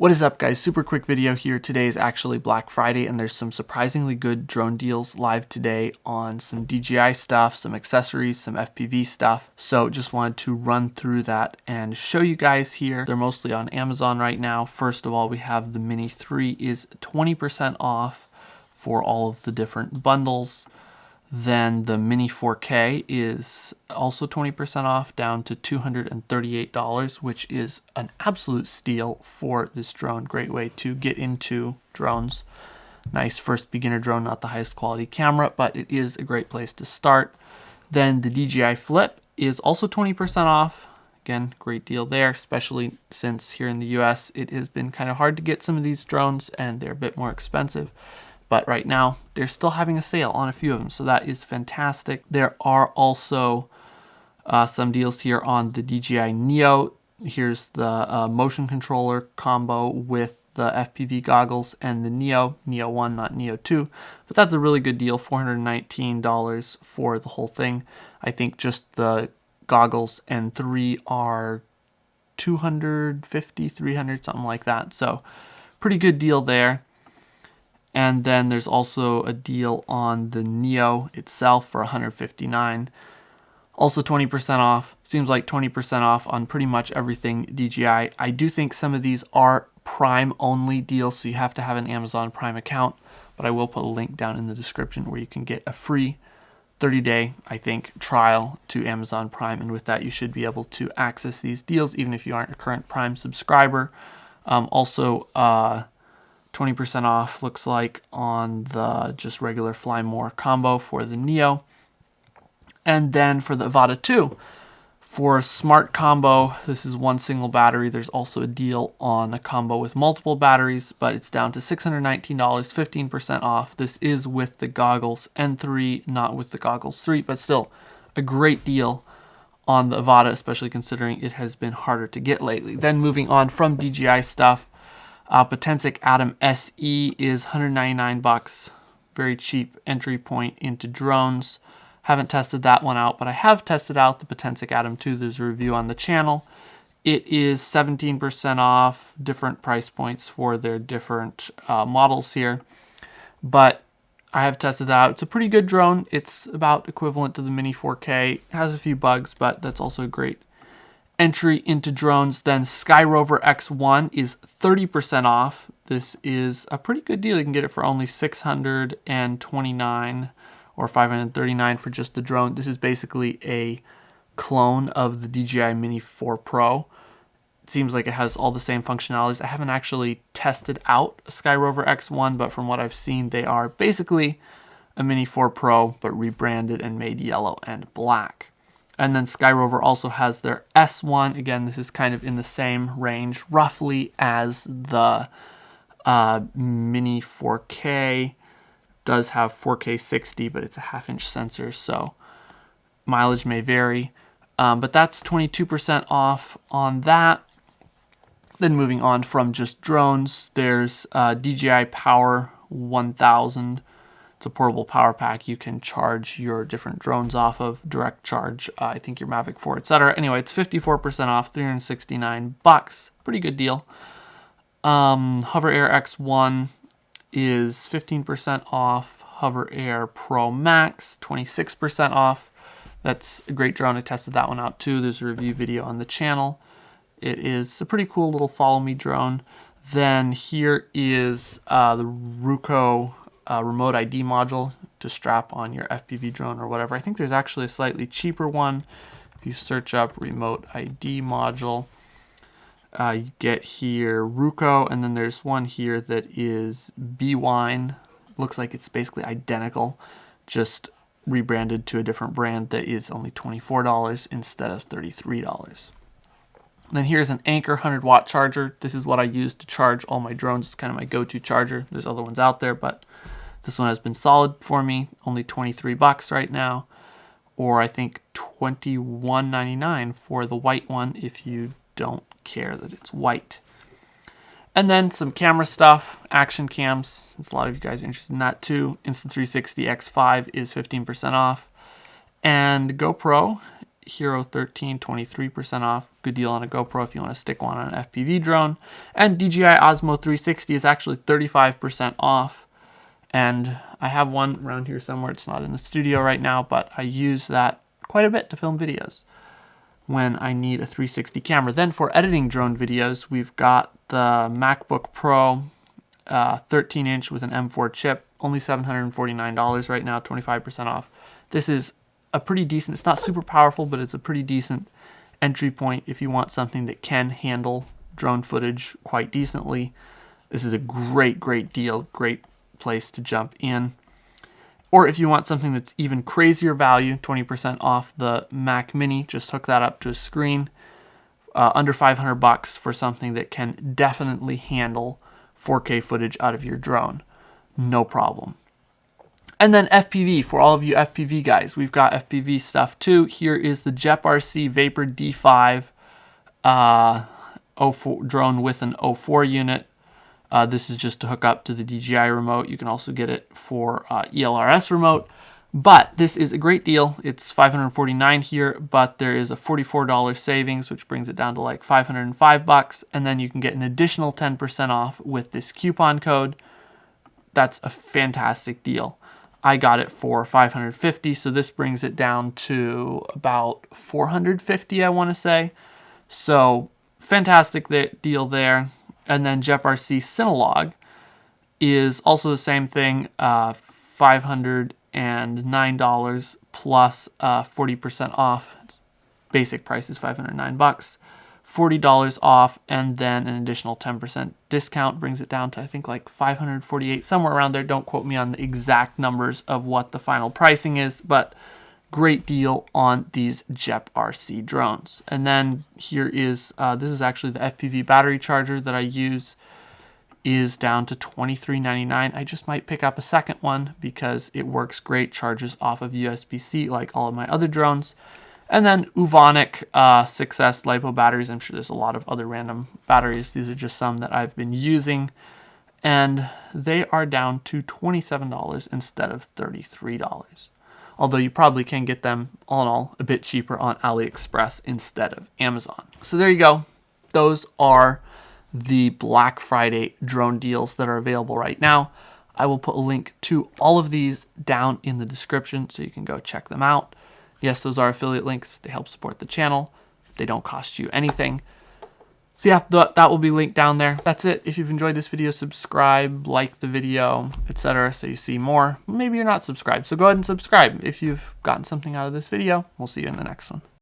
What is up, guys? Super quick video here. Today is actually Black Friday and there's some surprisingly good drone deals live today on some DJI stuff, some accessories, some FPV stuff. So just wanted to run through that and show you guys here. They're mostly on Amazon right now. First of all, we have the Mini 3 is 20% off for all of the different bundles. Then the Mini 4K is also 20% off, down to $238, which is an absolute steal for this drone. Great way to get into drones. Nice first beginner drone, not the highest quality camera, but it is a great place to start. Then the DJI Flip is also 20% off. Again, great deal there, especially since here in the US it has been kind of hard to get some of these drones and they're a bit more expensive. But right now, they're still having a sale on a few of them, so that is fantastic. There are also some deals here on the DJI Neo. Here's the motion controller combo with the FPV goggles and the Neo 1, not Neo 2. But that's a really good deal, $419 for the whole thing. I think just the goggles and 3 are $250, $300, something like that. So pretty good deal there. And then there's also a deal on the Neo itself for $159. Also 20% off. Seems like 20% off on pretty much everything DJI. I do think some of these are Prime only deals, so you have to have an Amazon Prime account. But I will put a link down in the description where you can get a free 30-day, I think, trial to Amazon Prime. And with that, you should be able to access these deals even if you aren't a current Prime subscriber. Also, 20% off looks like on the just regular Fly More combo for the Neo. And then for the Avata 2, for Smart Combo, this is one single battery. There's also a deal on a combo with multiple batteries, but it's down to $619, 15% off. This is with the goggles N3, not with the goggles 3, but still a great deal on the Avata, especially considering it has been harder to get lately. Then moving on from DJI stuff, Potensic Atom SE is $199, very cheap entry point into drones. Haven't tested that one out, but I have tested out the Potensic Atom 2. There's a review on the channel. It is 17% off, different price points for their different models here. But I have tested that out. It's a pretty good drone. It's about equivalent to the Mini 4K. It has a few bugs, but that's also a great entry into drones. Then Skyrover X1 is 30% off. This is a pretty good deal. You can get it for only $629 or $539 for just the drone. This is basically a clone of the DJI Mini 4 Pro. It seems like it has all the same functionalities. I haven't actually tested out a Skyrover X1, but from what I've seen, they are basically a Mini 4 Pro, but rebranded and made yellow and black. And then Skyrover also has their S1. Again, this is kind of in the same range, roughly as the Mini 4K. Does have 4K 60, but it's a half-inch sensor, so mileage may vary. But that's 22% off on that. Then moving on from just drones, there's DJI Power 1000. It's a portable power pack you can charge your different drones off of, direct charge, I think your Mavic 4, etc. Anyway, it's 54% off, $369. Pretty good deal. Hover Air X1 is 15% off. Hover Air Pro Max, 26% off. That's a great drone. I tested that one out too. There's a review video on the channel. It is a pretty cool little follow me drone. Then here is the Ruko remote ID module to strap on your FPV drone or whatever. I think there's actually a slightly cheaper one. If you search up remote ID module, you get here Ruko, and then there's one here that is B-Wine. Looks like it's basically identical, just rebranded to a different brand that is only $24 instead of $33. Then here's an Anker 100-watt charger. This is what I use to charge all my drones. It's kind of my go-to charger. There's other ones out there, but this one has been solid for me. Only $23 right now, or I think $21.99 for the white one if you don't care that it's white. And then some camera stuff, action cams, since a lot of you guys are interested in that too. Insta360 X5 is 15% off. And GoPro Hero 13, 23% off. Good deal on a GoPro if you want to stick one on an FPV drone. And DJI Osmo 360 is actually 35% off. And I have one around here somewhere. It's not in the studio right now, but I use that quite a bit to film videos when I need a 360 camera. Then for editing drone videos, we've got the MacBook Pro 13-inch with an M4 chip, only $749 right now, 25% off. This is a pretty decent, it's not super powerful, but it's a pretty decent entry point if you want something that can handle drone footage quite decently. This is a great deal, great place to jump in. Or if you want something that's even crazier value, 20% off the Mac Mini, just hook that up to a screen, under $500 for something that can definitely handle 4K footage out of your drone. No problem. And then FPV, for all of you FPV guys, we've got FPV stuff too. Here is the JEP RC Vapor D5 04 drone with an 04 unit. This is just to hook up to the DJI remote. You can also get it for ELRS remote. But this is a great deal. It's $549 here, but there is a $44 savings, which brings it down to like $505. And then you can get an additional 10% off with this coupon code. That's a fantastic deal. I got it for $550, so this brings it down to about $450, I want to say. So fantastic deal there. And then JEP RC Cinelog is also the same thing, $509 plus 40% off. Its basic price is $509, $40 off, and then an additional 10% discount brings it down to, I think, like $548, somewhere around there. Don't quote me on the exact numbers of what the final pricing is, but great deal on these JEP RC drones. And then here is, this is actually the FPV battery charger that I use, is down to $23.99. I just might pick up a second one because it works great, charges off of USB-C like all of my other drones. And then Uvonic 6S LiPo batteries. I'm sure there's a lot of other random batteries. These are just some that I've been using. And they are down to $27 instead of $33. Although you probably can get them, all in all, a bit cheaper on AliExpress instead of Amazon. So there you go. Those are the Black Friday drone deals that are available right now. I will put a link to all of these down in the description so you can go check them out. Yes, those are affiliate links. They help support the channel. They don't cost you anything. So yeah, that will be linked down there. That's it. If you've enjoyed this video, subscribe, like the video, etc. so you see more. Maybe you're not subscribed, so go ahead and subscribe if you've gotten something out of this video. We'll see you in the next one.